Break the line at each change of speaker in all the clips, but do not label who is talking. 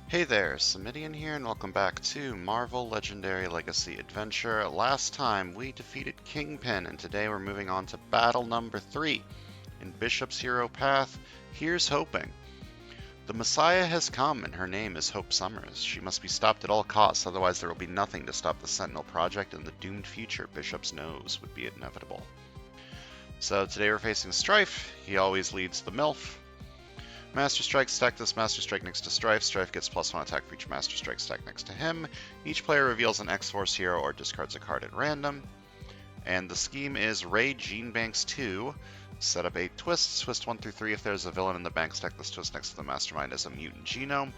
Hey there, Samitian here, and welcome back to Marvel Legendary Legacy Adventure. Last time we defeated Kingpin, and today we're moving on to battle number 3. In Bishop's Hero Path, here's hoping. The Messiah has come, and her name is Hope Summers. She must be stopped at all costs, otherwise there will be nothing to stop the Sentinel Project, and the doomed future Bishop's knows would be inevitable. So today we're facing Strife. He always leads the MILF. Master Strike, stack this Master Strike next to Strife. Strife gets +1 attack for each Master Strike stack next to him. Each player reveals an X-Force hero or discards a card at random. And the scheme is raid Gene Banks 2, set up 8 twists, twist 1 through 3 if there's a villain in the bank, stack this twist next to the Mastermind as a mutant genome.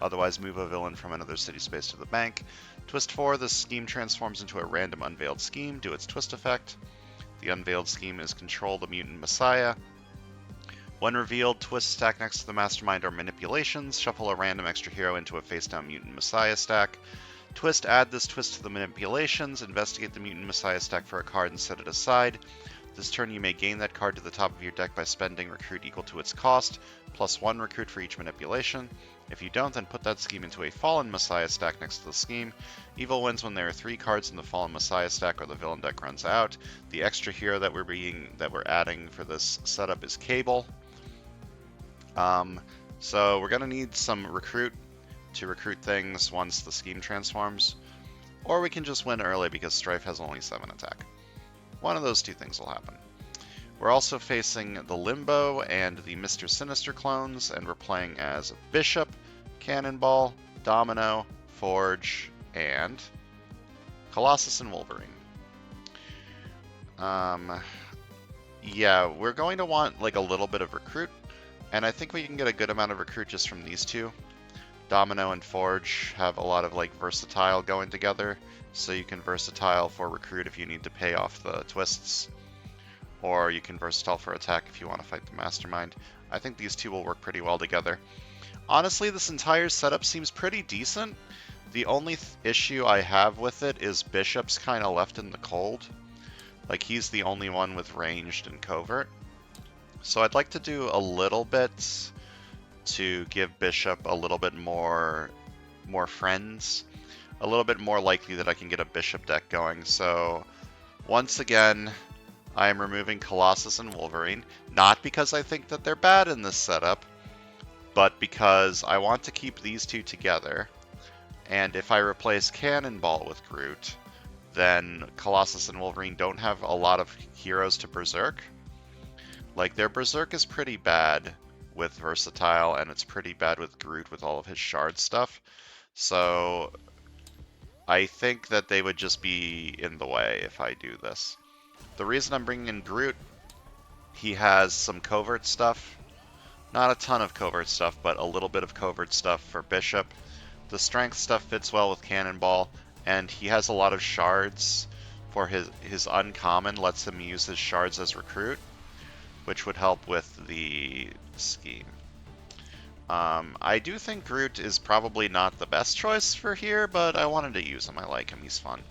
Otherwise, move a villain from another city space to the bank. Twist 4, this scheme transforms into a random unveiled scheme, do its twist effect. The unveiled scheme is control the mutant Messiah. When revealed, twist stack next to the Mastermind or Manipulations, shuffle a random extra hero into a face-down Mutant Messiah stack. Twist, add this twist to the Manipulations, investigate the Mutant Messiah stack for a card and set it aside. This turn you may gain that card to the top of your deck by spending recruit equal to its cost, +1 recruit for each manipulation. If you don't, then put that scheme into a Fallen Messiah stack next to the scheme. Evil wins when there are 3 cards in the Fallen Messiah stack or the villain deck runs out. The extra hero that we're adding for this setup is Cable. So we're going to need some recruit to recruit things once the scheme transforms. Or we can just win early because Strife has only 7 attack. One of those two things will happen. We're also facing the Limbo and the Mr. Sinister clones, and we're playing as Bishop, Cannonball, Domino, Forge, and Colossus and Wolverine. Yeah, we're going to want like a little bit of recruit. And I think we can get a good amount of recruit just from these two. Domino and Forge have a lot of like versatile going together, so you can versatile for recruit if you need to pay off the twists, or you can versatile for attack if you want to fight the Mastermind. I think these two will work pretty well together. Honestly, this entire setup seems pretty decent. The only issue I have with it is Bishop's kind of left in the cold. Like, he's the only one with ranged and covert. So I'd like to do a little bit to give Bishop a little bit more friends, a little bit more likely that I can get a Bishop deck going. So once again, I am removing Colossus and Wolverine, not because I think that they're bad in this setup, but because I want to keep these two together. And if I replace Cannonball with Groot, then Colossus and Wolverine don't have a lot of heroes to Berserk. Like, their Berserk is pretty bad with Versatile, and it's pretty bad with Groot with all of his shard stuff. So I think that they would just be in the way if I do this. The reason I'm bringing in Groot, he has some covert stuff. Not a ton of covert stuff, but a little bit of covert stuff for Bishop. The strength stuff fits well with Cannonball, and he has a lot of shards for his uncommon, lets him use his shards as recruit, which would help with the scheme. I do think Groot is probably not the best choice for here, but I wanted to use him. I like him, he's fun.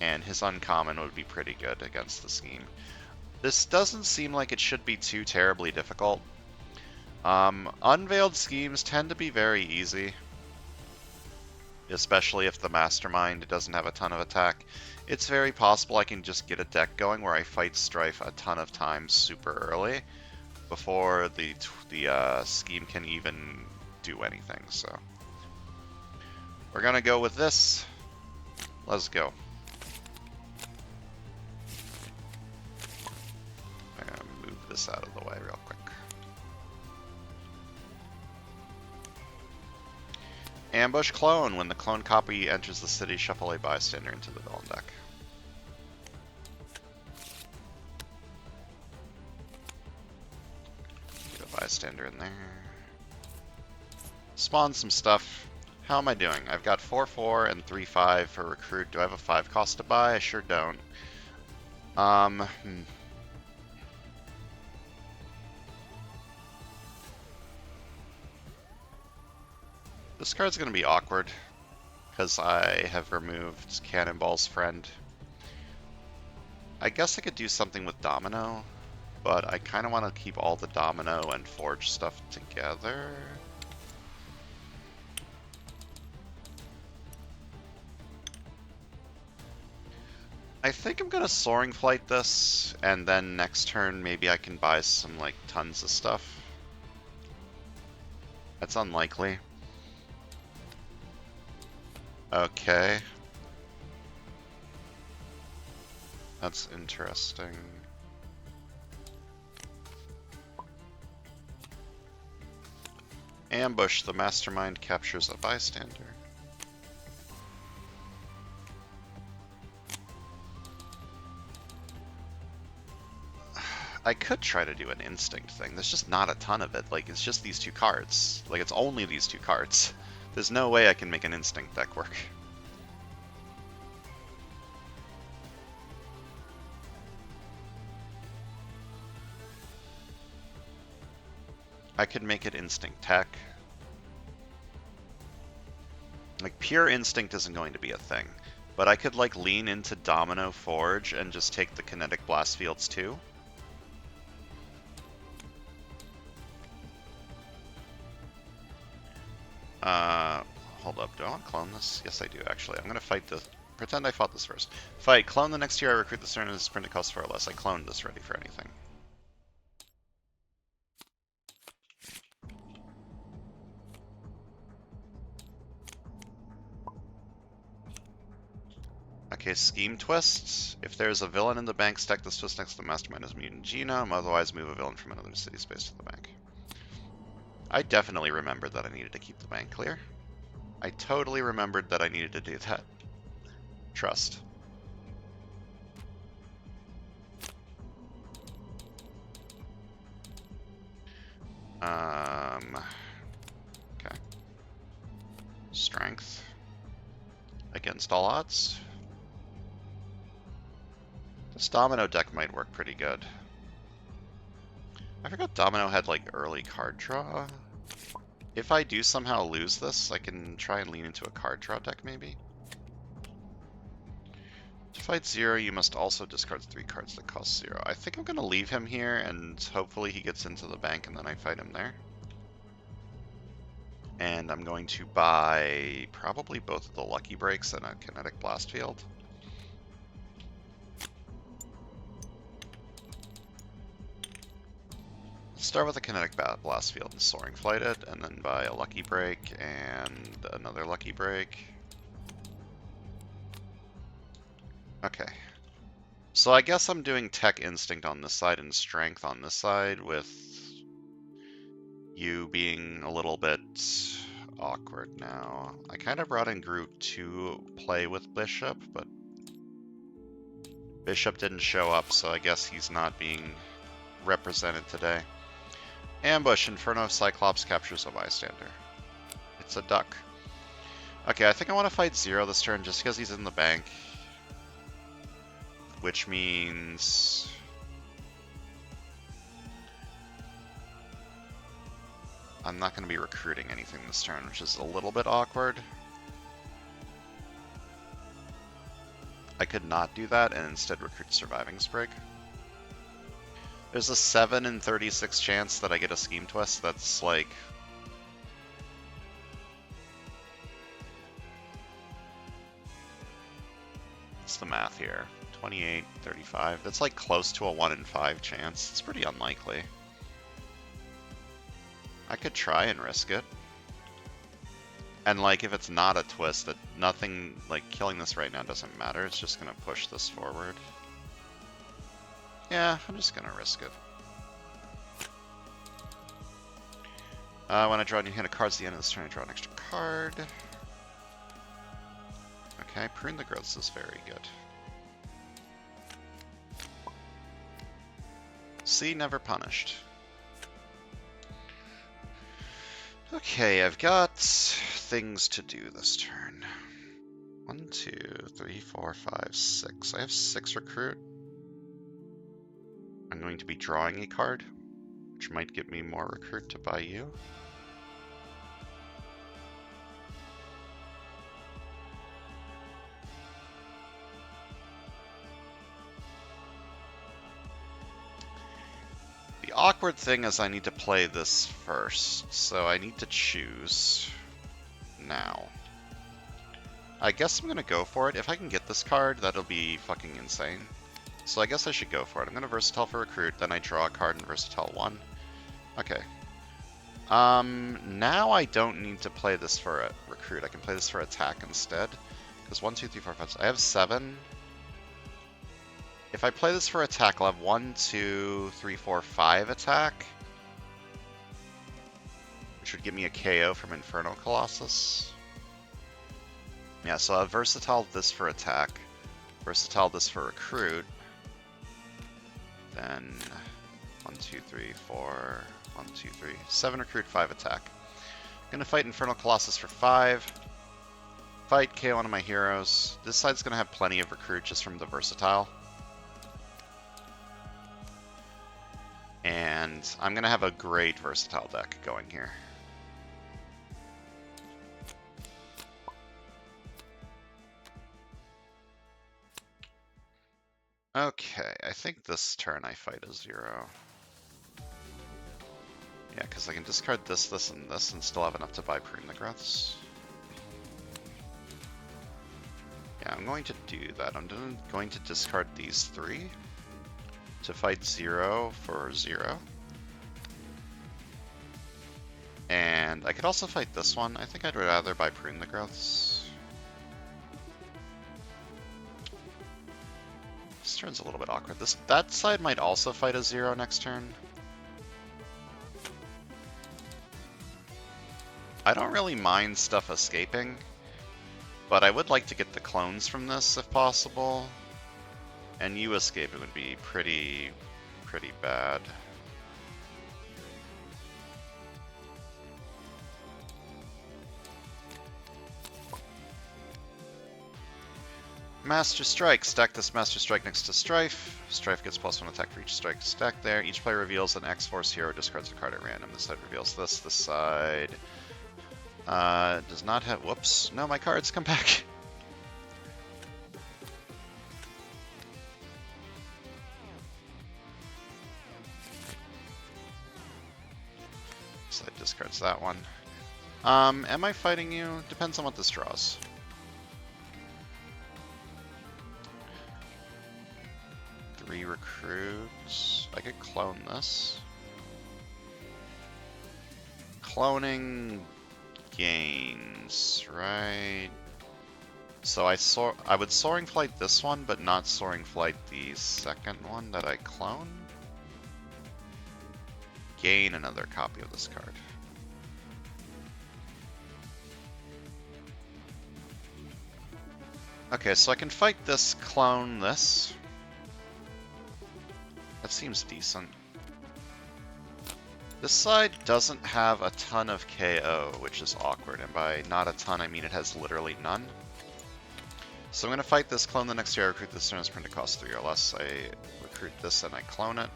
And his uncommon would be pretty good against the scheme. This doesn't seem like it should be too terribly difficult. Unveiled schemes tend to be very easy, especially if the Mastermind doesn't have a ton of attack. It's very possible I can just get a deck going where I fight Strife a ton of times super early before the scheme can even do anything. So we're gonna go with this. Let's go. I'm gonna move this out of the way real quick. Ambush Clone. When the clone copy enters the city, shuffle a bystander into the villain deck. Get a bystander in there. Spawn some stuff. How am I doing? I've got 4/4 and 3/5 for recruit. Do I have a 5 cost to buy? I sure don't. This card's going to be awkward, because I have removed Cannonball's friend. I guess I could do something with Domino, but I kind of want to keep all the Domino and Forge stuff together. I think I'm gonna Soaring Flight this, and then next turn maybe I can buy some, like, tons of stuff. That's unlikely. Okay. That's interesting. Ambush. The mastermind captures a bystander. I could try to do an instinct thing. There's just not a ton of it. Like, it's just these two cards. Like, it's only these two cards. There's no way I can make an instinct deck work. I could make it instinct tech. Like, pure instinct isn't going to be a thing. But I could, like, lean into Domino Forge and just take the kinetic blast fields too. Hold up. Do I want to clone this? Yes, I do, actually. I'm going to fight the... Pretend I fought this first. Fight. Clone the next tier I recruit this turn and sprint it costs 4 or less. I cloned this ready for anything. Okay, Scheme Twist. If there's a villain in the bank, stack this twist next to the mastermind as mutant genome. Otherwise, move a villain from another city space to the bank. I definitely remembered that I needed to keep the bank clear. I totally remembered that I needed to do that. Trust. Okay. Strength. Against all odds. This Domino deck might work pretty good. I forgot Domino had, like, early card draw. If I do somehow lose this, I can try and lean into a card draw deck, maybe? To fight 0, you must also discard 3 cards that cost 0. I think I'm going to leave him here, and hopefully he gets into the bank, and then I fight him there. And I'm going to buy probably both of the Lucky Breaks and a Kinetic Blast Field. Start with a Kinetic Blast Field and Soaring Flight it, and then buy a Lucky Break and another Lucky Break. Okay. So I guess I'm doing Tech Instinct on this side and Strength on this side, with you being a little bit awkward now. I kind of brought in Groot to play with Bishop, but Bishop didn't show up, so I guess he's not being represented today. Ambush. Inferno Cyclops captures a bystander. It's a duck. Okay, I think I want to fight 0 this turn just because he's in the bank. Which means... I'm not going to be recruiting anything this turn, which is a little bit awkward. I could not do that and instead recruit Surviving Sprig. There's a 7 in 36 chance that I get a Scheme Twist. That's like... What's the math here? 28, 35. That's like close to a 1 in 5 chance. It's pretty unlikely. I could try and risk it. And like, if it's not a twist, that nothing, like, killing this right now doesn't matter. It's just gonna push this forward. Yeah, I'm just gonna risk it. When I draw a new hand of cards at the end of this turn, I draw an extra card. Okay, Prune the Growths is very good. See, never punished. Okay, I've got things to do this turn. 1, 2, 3, 4, 5, 6. I have 6 recruit. I'm going to be drawing a card, which might give me more recruit to buy you. The awkward thing is I need to play this first, so I need to choose now. I guess I'm gonna go for it. If I can get this card, that'll be fucking insane. So I guess I should go for it. I'm gonna versatile for recruit, then I draw a card in versatile 1. Okay. Now I don't need to play this for a recruit. I can play this for attack instead. Because 1, 2, 3, 4, 5, 6. I have 7. If I play this for attack, I'll have 1, 2, 3, 4, 5 attack. Which would give me a KO from Infernal Colossus. Yeah, so I'll have versatile this for attack. Versatile this for recruit. Then 1, 2, 3, 4, 1, 2, 3, 7 recruit, 5 attack. I'm gonna fight Infernal Colossus for 5. Fight, KO one of my heroes. This side's gonna have plenty of recruit just from the versatile. And I'm gonna have a great versatile deck going here. Okay, I think this turn I fight a 0. Yeah, because I can discard this, this, and this, and still have enough to buy Prune the Growths. Yeah, I'm going to do that. I'm going to discard these 3 to fight 0 for 0. And I could also fight this one. I think I'd rather buy Prune the Growths. This turn's a little bit awkward. That side might also fight a 0 next turn. I don't really mind stuff escaping, but I would like to get the clones from this if possible. And you escaping would be pretty bad. Master Strike. Stack this Master Strike next to Strife. Strife gets +1 attack for each strike stacked there. Each player reveals an X-Force hero, discards a card at random. This side reveals this. This side does not have... Whoops. No, my cards come back. Side discards that one. Am I fighting you? Depends on what this draws. Three recruits. I could clone this. Cloning gains, right? So I would Soaring Flight this one, but not Soaring Flight the second one that I clone. Gain another copy of this card. Okay, so I can fight this, clone this. That seems decent. This side doesn't have a ton of KO, which is awkward, and by not a ton, I mean it has literally none. So I'm going to fight this, clone the next year, I recruit this turn, it's print to cost 3 or less. I recruit this and I clone it.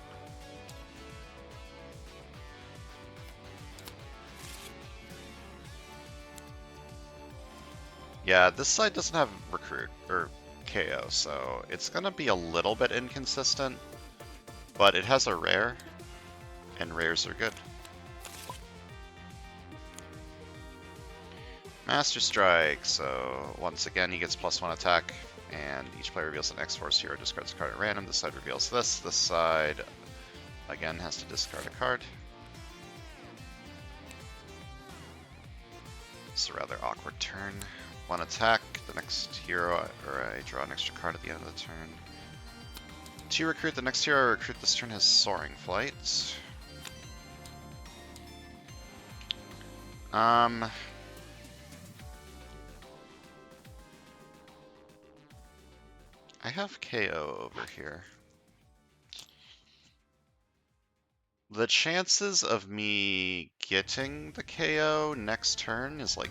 Yeah, this side doesn't have recruit, or KO, so it's going to be a little bit inconsistent, but it has a rare, and rares are good. Master Strike, so once again he gets +1 attack, and each player reveals an X-Force hero, discards a card at random. This side reveals this. This side, again, has to discard a card. It's a rather awkward turn. 1 attack, the next hero, or I draw an extra card at the end of the turn. 2 recruit, the next hero I recruit this turn has Soaring Flight. I have KO over here. The chances of me getting the KO next turn is like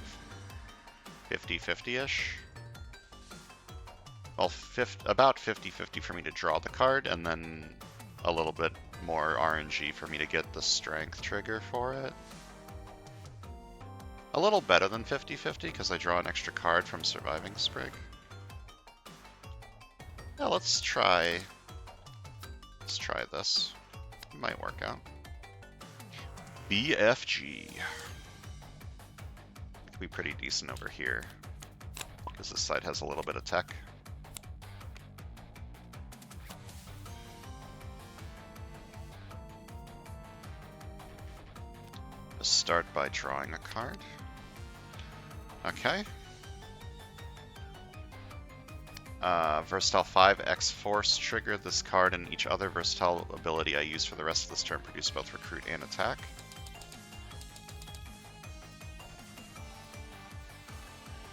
50-50-ish. Well, about 50-50 for me to draw the card, and then a little bit more RNG for me to get the strength trigger for it. A little better than 50-50, because I draw an extra card from Surviving Sprig. Yeah, let's try this. It might work out. BFG. Could be pretty decent over here. because this side has a little bit of tech. Start by drawing a card. Okay. Versatile 5 X-Force, trigger this card and each other versatile ability I use for the rest of this turn produce both recruit and attack.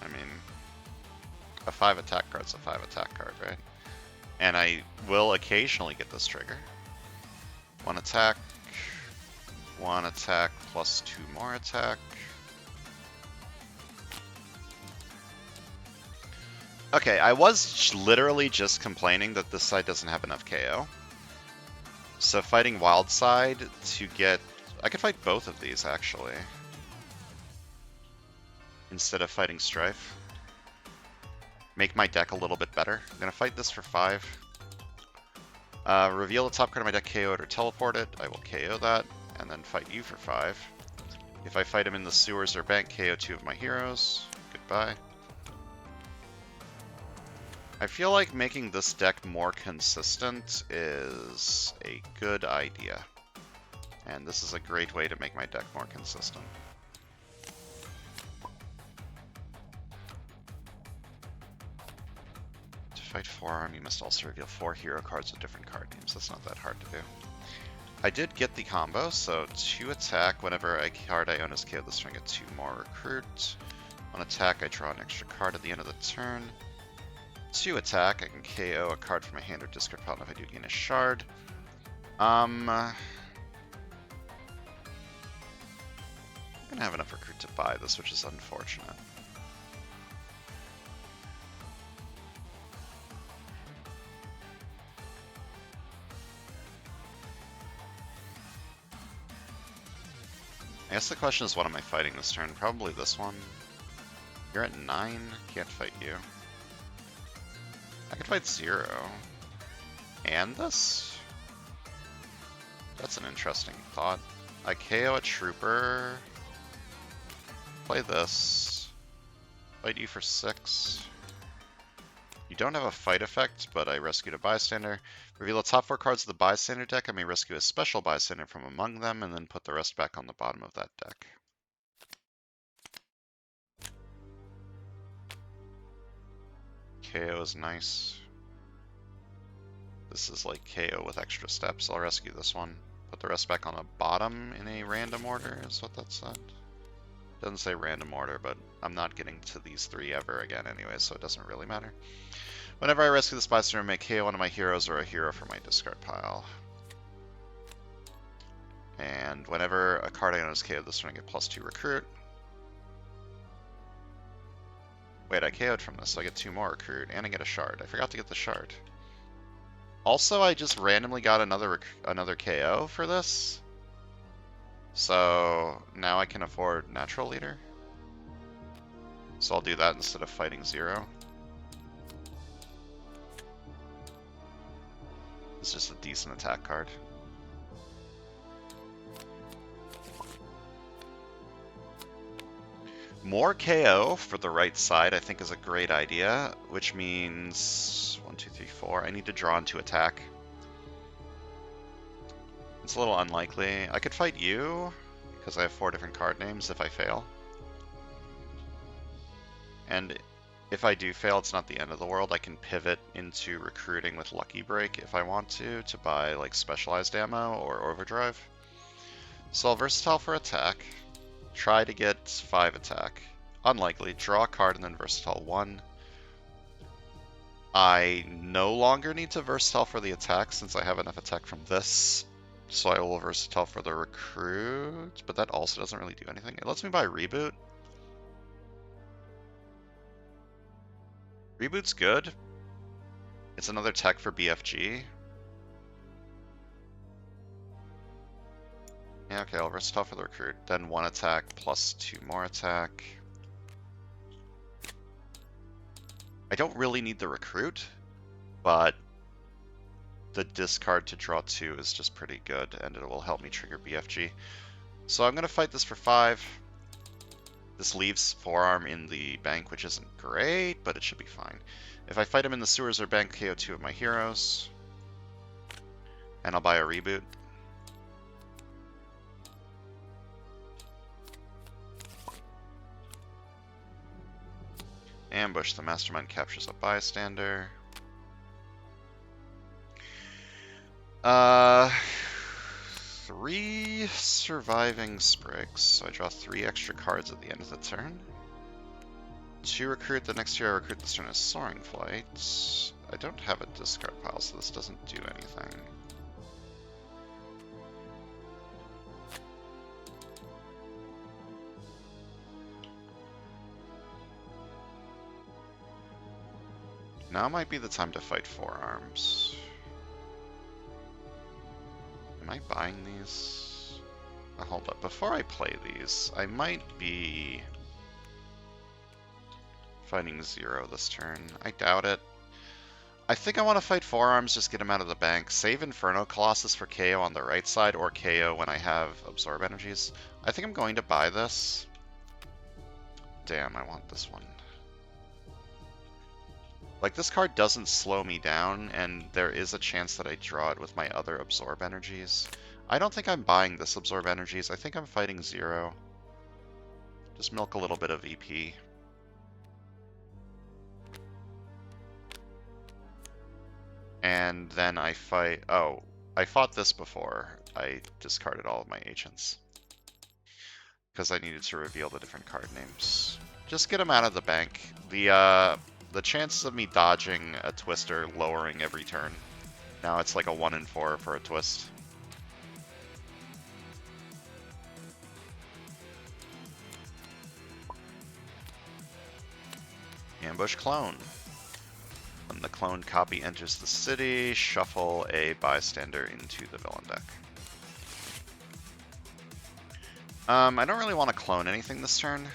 I mean, a 5 attack card's a 5 attack card, right? And I will occasionally get this trigger. 1 attack plus 2 more attack. Okay, I was literally just complaining that this side doesn't have enough KO. So fighting Wild Side to get... I could fight both of these, actually. Instead of fighting Strife. Make my deck a little bit better. I'm going to fight this for 5. Reveal the top card of my deck, KO it or teleport it. I will KO that, and then fight you for 5. If I fight him in the sewers or bank, KO 2 of my heroes. Goodbye. I feel like making this deck more consistent is a good idea. And this is a great way to make my deck more consistent. To fight Forearm, you must also reveal 4 hero cards with different card names. That's not that hard to do. I did get the combo, so 2 attack. Whenever a card I own is KO this turn, I get 2 more recruit. 1 attack, I draw an extra card at the end of the turn. 2 attack, I can KO a card from my hand or discard pile if I do gain a shard. I'm gonna have enough recruit to buy this, which is unfortunate. I guess the question is, what am I fighting this turn? Probably this one. You're at 9, can't fight you. I could fight 0. And this? That's an interesting thought. I KO a trooper. Play this. Fight you for 6. You don't have a fight effect, but I rescued a bystander. Reveal the top 4 cards of the bystander deck. I may rescue a special bystander from among them, and then put the rest back on the bottom of that deck. KO is nice. This is like KO with extra steps. I'll rescue this one. Put the rest back on the bottom in a random order, is what that said. Doesn't say random order, but I'm not getting to these 3 ever again anyway, so it doesn't really matter. Whenever I rescue this bystander, I may KO one of my heroes or a hero from my discard pile. And whenever a card I own is KO'd this turn, I get +2 recruit. Wait, I KO'd from this, so I get 2 more recruit, and I get a shard. I forgot to get the shard. Also, I just randomly got another KO for this. So now I can afford Natural Leader. So I'll do that instead of fighting 0. It's just a decent attack card. More KO for the right side I think is a great idea, which means 1, 2, 3, 4. I need to draw into attack. It's a little unlikely. I could fight you, because I have 4 different card names if I fail. And if I do fail, it's not the end of the world. I can pivot into recruiting with Lucky Break if I want to buy like specialized ammo or overdrive. So I'll versatile for attack. Try to get 5 attack. Unlikely. Draw a card and then versatile 1. I no longer need to versatile for the attack since I have enough attack from this. So I will versatile for the recruit, but that also doesn't really do anything. It lets me buy Reboot. Reboot's good. It's another tech for BFG. Yeah, okay, I'll versatile for the recruit. Then 1 attack plus 2 more attack. I don't really need the recruit, but the discard to draw 2 is just pretty good, and it will help me trigger BFG. So I'm going to fight this for 5. This leaves Forearm in the bank, which isn't great, but it should be fine. If I fight him in the sewers or bank, KO 2 of my heroes. And I'll buy a reboot. Ambush. The Mastermind captures a bystander. 3 surviving sprigs, so I draw 3 extra cards at the end of the turn. 2 recruit. The next year I recruit this turn as Soaring Flight. I don't have a discard pile, so this doesn't do anything. Now might be the time to fight Forearms. Am I buying these? Hold up. Before I play these, I might be fighting Zero this turn. I doubt it. I think I want to fight Forearms, just get him out of the bank. Save Inferno Colossus for KO on the right side, or KO when I have Absorb Energies. I think I'm going to buy this. Damn, I want this one. Like, this card doesn't slow me down, and there is a chance that I draw it with my other Absorb Energies. I don't think I'm buying this Absorb Energies. I think I'm fighting Zero. Just milk a little bit of EP. And then I fight... Oh, I fought this before. I discarded all of my agents. Because I needed to reveal the different card names. Just get them out of the bank. The chances of me dodging a twist are lowering every turn. Now it's like a 1 in 4 for a twist. Ambush Clone. When the cloned copy enters the city, shuffle a bystander into the villain deck. I don't really want to clone anything this turn.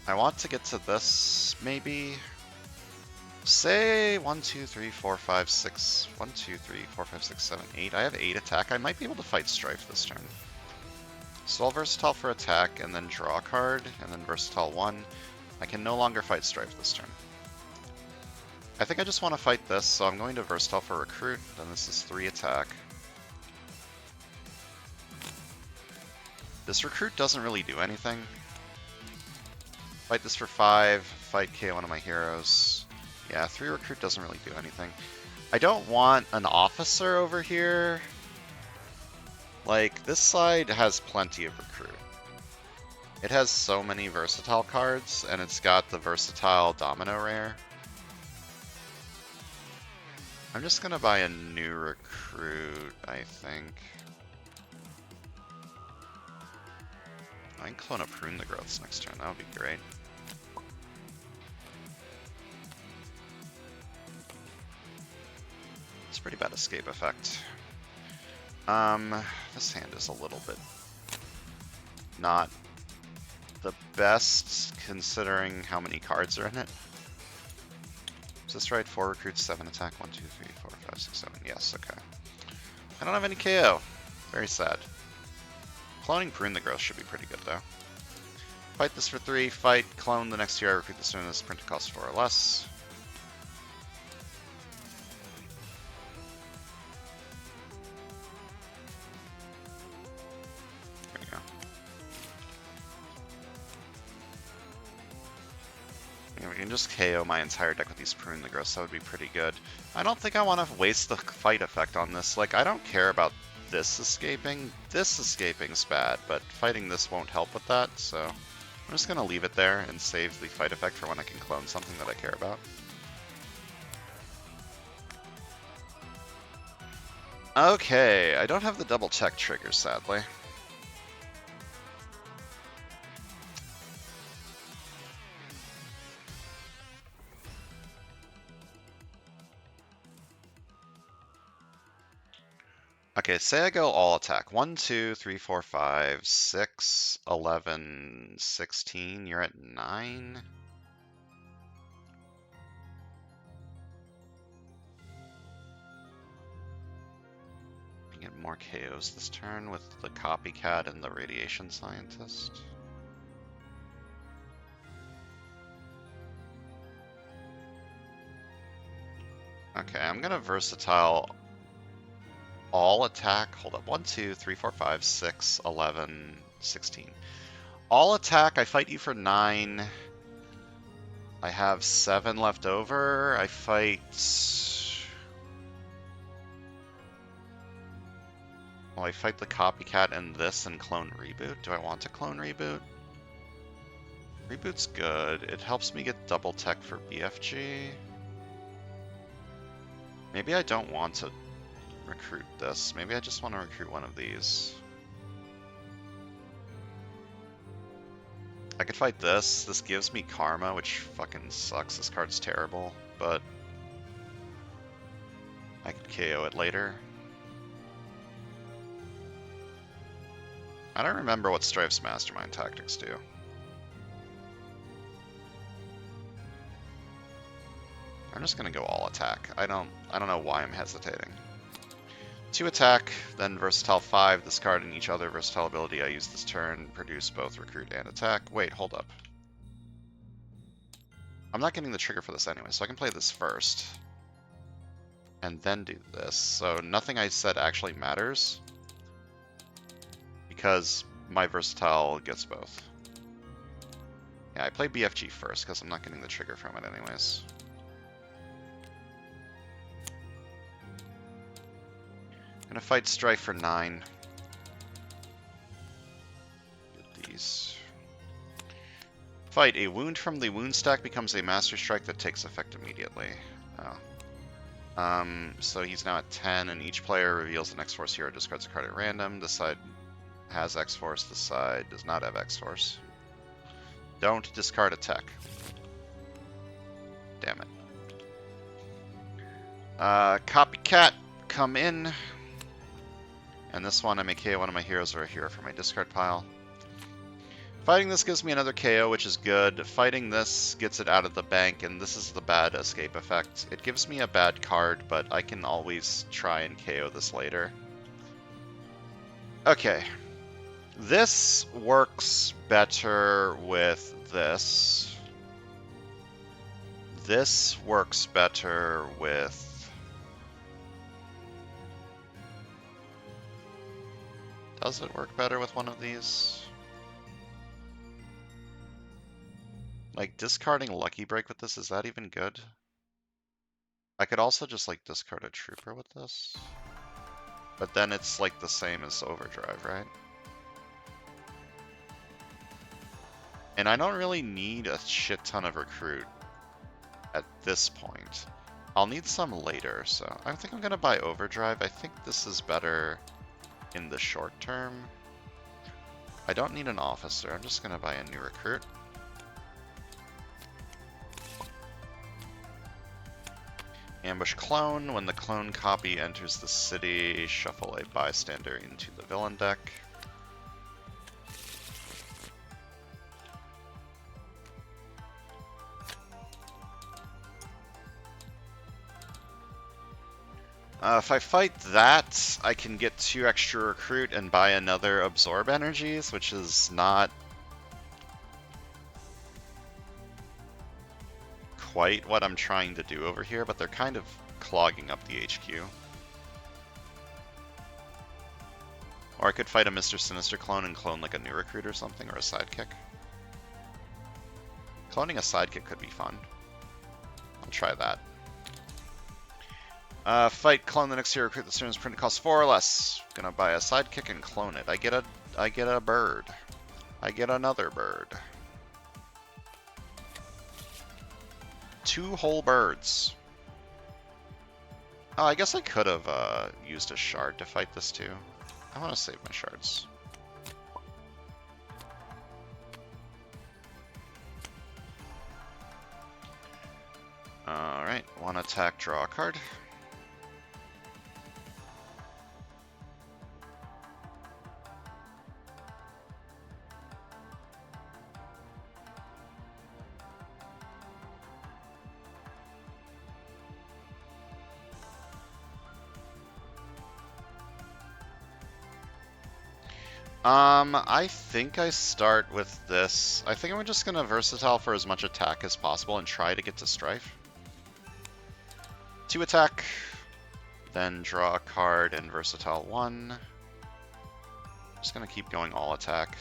I want to get to this, maybe. Say 1, 2, 3, 4, 5, 6. 1, 2, 3, 4, 5, 6, 7, 8. I have 8 attack. I might be able to fight Strife this turn. So I'll Versatile for attack, and then draw a card, and then Versatile 1. I can no longer fight Strife this turn. I think I just want to fight this, so I'm going to Versatile for Recruit. Then this is 3 attack. This Recruit doesn't really do anything. Fight this for 5, fight KO one of my heroes. Yeah, 3 recruit doesn't really do anything. I don't want an officer over here. Like, this side has plenty of recruit. It has so many versatile cards, and it's got the versatile domino rare. I'm just gonna buy a new recruit, I think. I can clone a Prune the Growths next turn, that would be great. It's a pretty bad escape effect. This hand is a little bit not the best considering how many cards are in it. Is this right? 4 recruits, 7 attack, 1, 2, 3, 4, 5, 6, 7. Yes, okay. I don't have any KO. Very sad. Cloning Prune the Growth should be pretty good though. Fight this for 3, fight, clone the next year I recruit this turn, this print costs 4 or less. There you go. Yeah, we can just KO my entire deck with these Prune the Growth, that would be pretty good. I don't think I want to waste the fight effect on this. Like, I don't care about this escaping. This escaping's bad, but fighting this won't help with that, so I'm just going to leave it there and save the fight effect for when I can clone something that I care about. Okay, I don't have the double check trigger, sadly. Okay, say I go all attack. 1, 2, 3, 4, 5, 6, 11, 16. You're at 9. Get more more KOs this turn with the Copycat and the Radiation Scientist. Okay, I'm gonna versatile all attack. Hold up. 1, 2, 3, 4, 5, 6, 11, 16. All attack. I fight you for 9. I have 7 left over. I fight... Well, I fight the Copycat and this and clone Reboot. Do I want to clone Reboot? Reboot's good. It helps me get double tech for BFG. Maybe I don't want to recruit this. Maybe I just want to recruit one of these. I could fight this. This gives me Karma, which fucking sucks. This card's terrible, but I could KO it later. I don't remember what Strife's Mastermind tactics do. I'm just gonna go all attack. I don't know why I'm hesitating. 2 attack, then versatile 5. Discard in each other versatile ability I use this turn. Produce both recruit and attack. Wait, hold up. I'm not getting the trigger for this anyway, so I can play this first. And then do this. So nothing I said actually matters. Because my versatile gets both. Yeah, I play BFG first because I'm not getting the trigger from it anyways. Gonna fight Strife for 9. Get these. Fight. A wound from the wound stack becomes a Master Strike that takes effect immediately. Oh. So he's now at 10, and each player reveals an X-Force hero, discards a card at random. This side has X-Force, this side does not have X-Force. Don't discard a tech. Damn it. Copycat, come in. And this one, I may KO one of my heroes or a hero from my discard pile. Fighting this gives me another KO, which is good. Fighting this gets it out of the bank, and this is the bad escape effect. It gives me a bad card, but I can always try and KO this later. Okay. This works better with this. This works better with... Does it work better with one of these? Like, discarding Lucky Break with this, is that even good? I could also just, like, discard a Trooper with this. But then it's, like, the same as Overdrive, right? And I don't really need a shit ton of Recruit at this point. I'll need some later, so I think I'm gonna buy Overdrive. I think this is better in the short term. I don't need an officer. I'm just gonna buy a new recruit. Ambush clone. When the clone copy enters the city, shuffle a bystander into the villain deck. If I fight that, I can get 2 extra recruit and buy another absorb energies, which is not quite what I'm trying to do over here, but they're kind of clogging up the HQ. Or I could fight a Mr. Sinister clone and clone like a new recruit or something, or a sidekick. Cloning a sidekick could be fun. I'll try that. Fight, clone the next hero, recruit the turns print costs 4 or less. Gonna buy a sidekick and clone it. I get a bird. I get another bird. 2 whole birds. Oh, I guess I could have used a shard to fight this too. I want to save my shards. Alright, 1 attack, draw a card. I think I start with this. I think I'm just gonna versatile for as much attack as possible and try to get to Strife. 2 attack, then draw a card and versatile 1. Just gonna keep going all attack.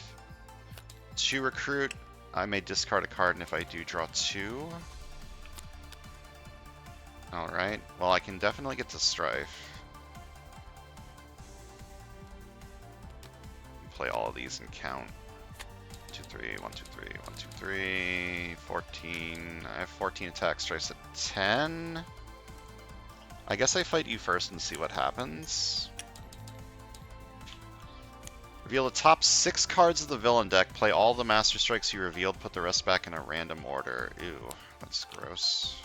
2 recruit. I may discard a card, and if I do, draw 2. Alright, well I can definitely get to Strife. Play all of these and count. 2, 3, 1, 2, 3, 1, 2, 3, 14. I have 14 attack, strikes at 10. I guess I fight you first and see what happens. Reveal the top 6 cards of the villain deck, play all the master strikes you revealed, put the rest back in a random order. Ew, that's gross.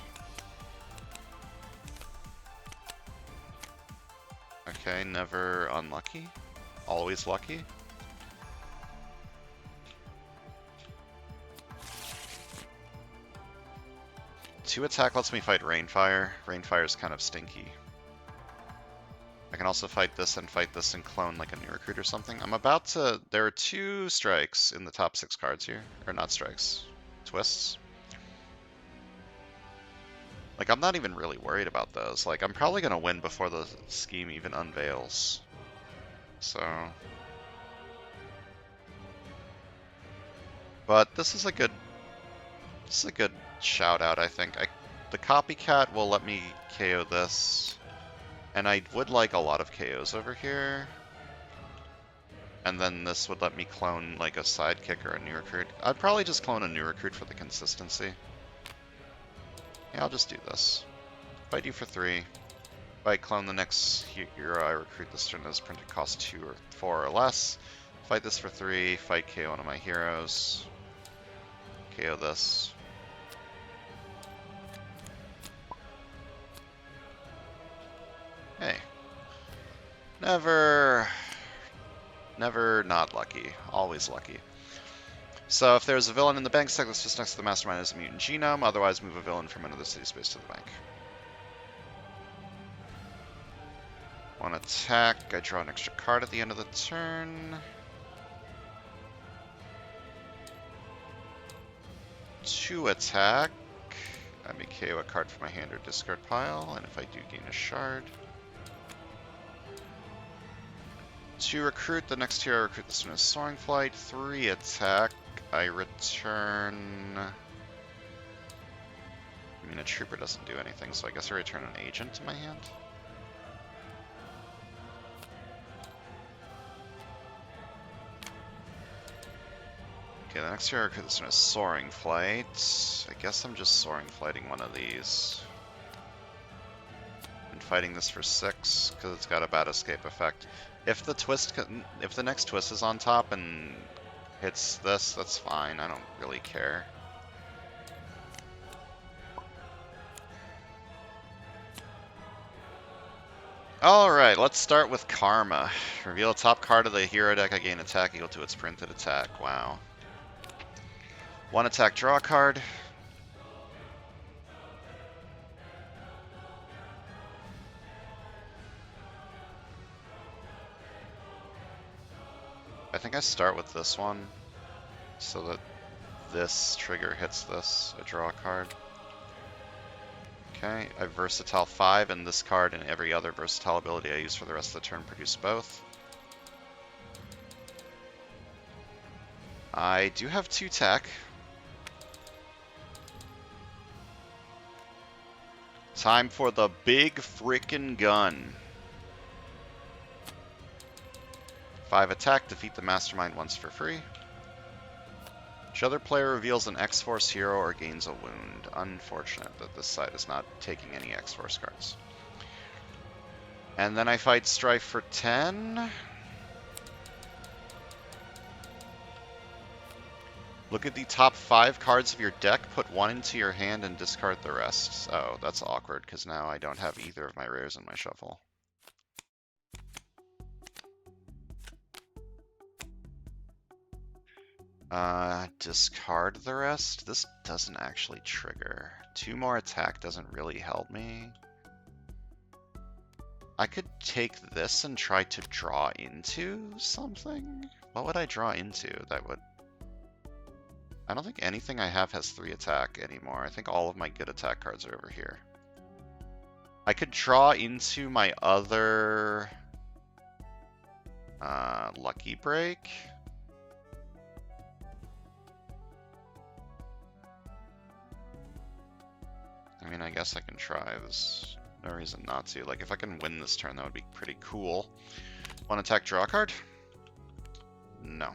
Okay, never unlucky. Always lucky. Two attack lets me fight Rainfire. Rainfire is kind of stinky. I can also fight this and clone like a new recruit or something. I'm about to... There are 2 strikes in the top 6 cards here. Or not strikes. Twists. Like, I'm not even really worried about those. Like, I'm probably going to win before the scheme even unveils. So... But this is a good shout out, I think. The copycat will let me KO this. And I would like a lot of KOs over here. And then this would let me clone like a sidekick or a new recruit. I'd probably just clone a new recruit for the consistency. Yeah, I'll just do this. Fight you for 3. If I clone the next hero I recruit this turn as printed cost 2 or 4 or less. Fight this for 3. Fight KO one of my heroes. KO this. Hey. Never not lucky. Always lucky. So if there's a villain in the bank stack that's just next to the mastermind as a mutant genome, otherwise move a villain from another city space to the bank. 1 attack. I draw an extra card at the end of the turn. 2 attack. I may KO a card from my hand or discard pile, and if I do, gain a shard. 2 recruit, the next hero I recruit this one is Soaring Flight. 3 attack, I return... I mean, a trooper doesn't do anything, so I guess I return an agent to my hand. Okay, the next hero I recruit this one is Soaring Flight. I guess I'm just Soaring Flighting one of these. And fighting this for 6, because it's got a bad escape effect. If the next twist is on top and hits this, that's fine. I don't really care. Alright, let's start with Karma. Reveal a top card of the hero deck. I gain attack equal to its printed attack. Wow. 1 attack, draw a card. I think I start with this one, so that this trigger hits this, a draw card. Okay, I versatile 5, and this card and every other versatile ability I use for the rest of the turn produce both. I do have 2 tech. Time for the big frickin' gun. 5 attack, defeat the mastermind once for free. Each other player reveals an X-Force hero or gains a wound. Unfortunate that this side is not taking any X-Force cards. And then I fight Strife for 10. Look at the top 5 cards of your deck, put 1 into your hand and discard the rest. Oh, that's awkward, because now I don't have either of my rares in my shuffle. Discard the rest? This doesn't actually trigger. 2 more attack doesn't really help me. I could take this and try to draw into something. What would I draw into that would... I don't think anything I have has 3 attack anymore. I think all of my good attack cards are over here. I could draw into my other... Lucky Break. I mean, I guess I can try. There's no reason not to. Like, if I can win this turn, that would be pretty cool. Want to attack, draw a card? No.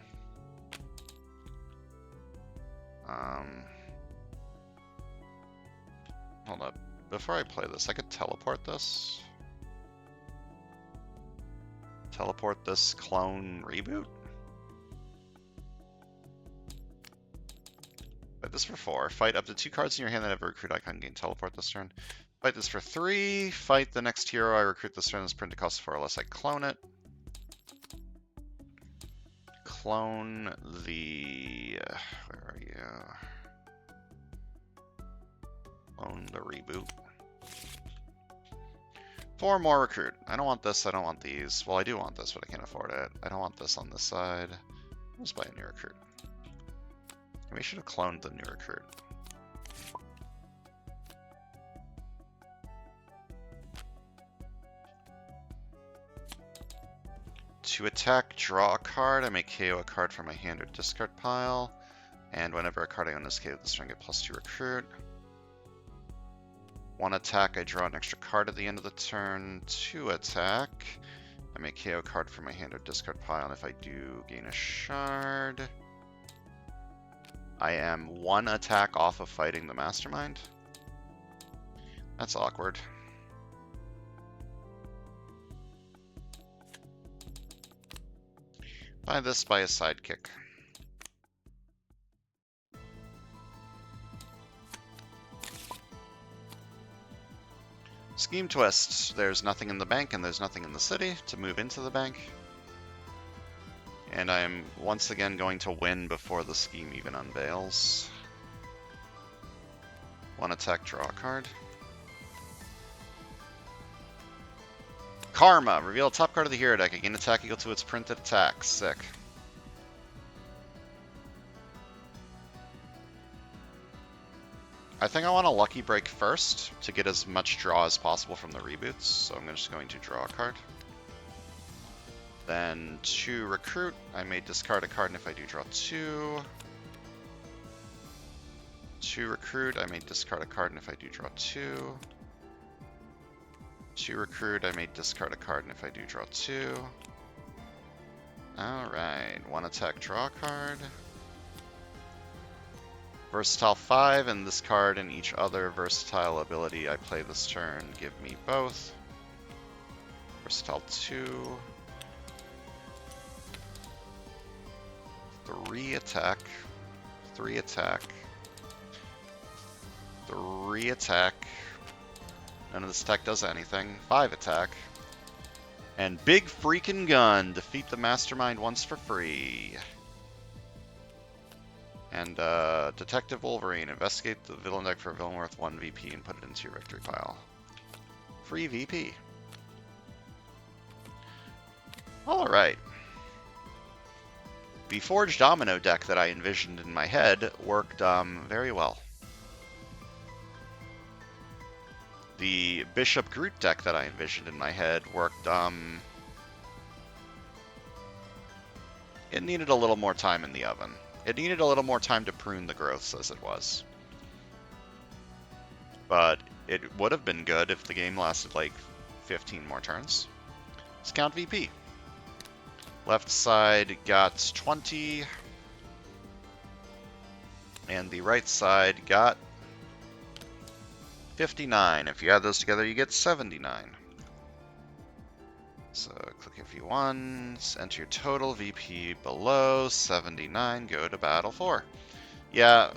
Hold up. Before I play this, I could teleport this. Teleport this clone reboot? Fight this for 4. Fight up to 2 cards in your hand that have a recruit icon. Gain teleport this turn. Fight this for 3. Fight the next hero I recruit this turn. This print to cost 4 unless I clone it. Clone the... where are you? Clone the reboot. 4 more recruit. I don't want this, I don't want these. Well, I do want this, but I can't afford it. I don't want this on this side. Let's buy a new recruit. We should have cloned the new recruit. To attack, draw a card. I may KO a card from my hand or discard pile. And whenever a card I own is KO this turn, get +2 recruit. 1 attack, I draw an extra card at the end of the turn. 2 attack, I may KO a card from my hand or discard pile, and if I do, gain a shard. I am 1 attack off of fighting the Mastermind. That's awkward. Buy this by a sidekick. Scheme twist. There's nothing in the bank and there's nothing in the city to move into the bank. And I'm once again going to win before the scheme even unveils. 1 attack, draw a card. Karma. Reveal a top card of the hero deck. Gain attack equal to its printed attack. Sick. I think I want a Lucky Break first to get as much draw as possible from the reboots. So I'm just going to draw a card. Then 2 recruit. I may discard a card, and if I do, draw 2. 2 recruit. I may discard a card, and if I do, draw 2. 2 recruit. I may discard a card, and if I do, draw 2. Alright. 1 attack, draw a card. Versatile 5, and this card and each other versatile ability I play this turn give me both. Versatile 2. 3 attack. 3 attack. 3 attack. None of this attack does anything. 5 attack. And big freaking gun. Defeat the Mastermind once for free. And Detective Wolverine. Investigate the villain deck for a villain worth 1 VP and put it into your victory pile. Free VP. Alright. The Forged Domino deck that I envisioned in my head worked very well. The Bishop Groot deck that I envisioned in my head worked, it needed a little more time in the oven. It needed a little more time to prune the growths as it was. But it would have been good if the game lasted like 15 more turns. Let's count VP. Left side got 20. And the right side got 59. If you add those together, you get 79. So click if you want, enter your total, VP below, 79, go to battle 4. Yeah.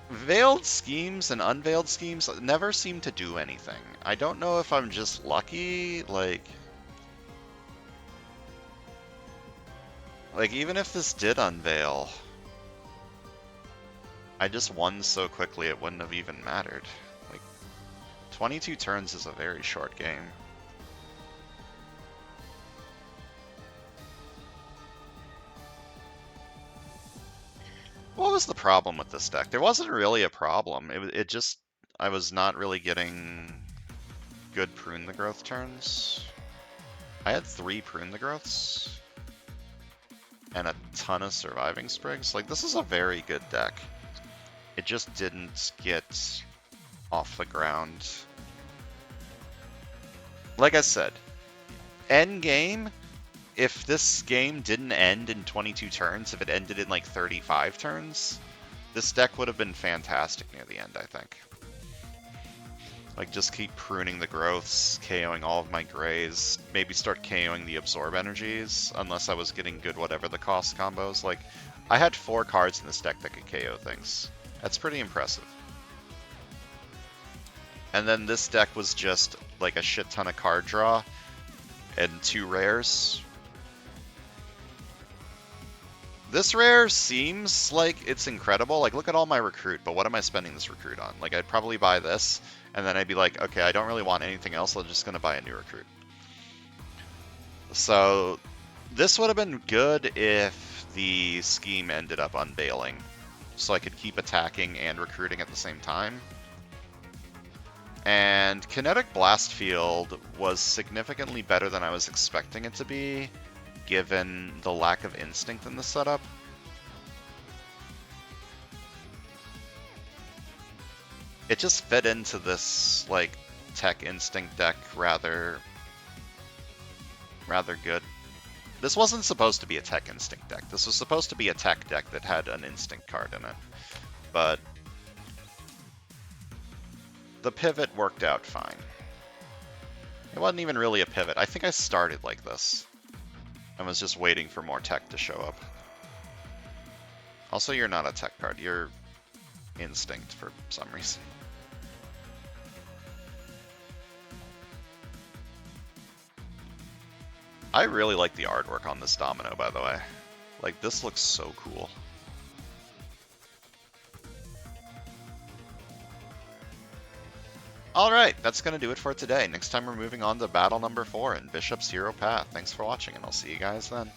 Veiled schemes and unveiled schemes never seem to do anything. I don't know if I'm just lucky, like even if this did unveil, I just won so quickly it wouldn't have even mattered. Like, 22 turns is a very short game. What was the problem with this deck? There wasn't really a problem. It just, I was not really getting good Prune the Growth turns. I had 3 Prune the Growths and a ton of Surviving Sprigs. Like, this is a very good deck. It just didn't get off the ground. Like I said, end game, if this game didn't end in 22 turns, if it ended in like 35 turns, this deck would have been fantastic near the end, I think. Like, just keep pruning the growths, KOing all of my grays, maybe start KOing the absorb energies, unless I was getting good whatever the cost combos. Like, I had 4 cards in this deck that could KO things. That's pretty impressive. And then this deck was just like a shit ton of card draw and 2 rares. This rare seems like it's incredible. Like, look at all my recruit, but what am I spending this recruit on? Like, I'd probably buy this, and then I'd be like, okay, I don't really want anything else, I'm just going to buy a new recruit. So, this would have been good if the scheme ended up unveiling, so I could keep attacking and recruiting at the same time. And Kinetic Blast Field was significantly better than I was expecting it to be, given the lack of instinct in the setup. It just fit into this, like, tech instinct deck rather good. This wasn't supposed to be a tech instinct deck. This was supposed to be a tech deck that had an instinct card in it. But the pivot worked out fine. It wasn't even really a pivot. I think I started like this. I was just waiting for more tech to show up. Also, you're not a tech card. You're instinct for some reason. I really like the artwork on this domino, by the way. Like, this looks so cool. Alright, that's going to do it for today. Next time we're moving on to battle number 4 in Bishop's Hero Path. Thanks for watching, and I'll see you guys then.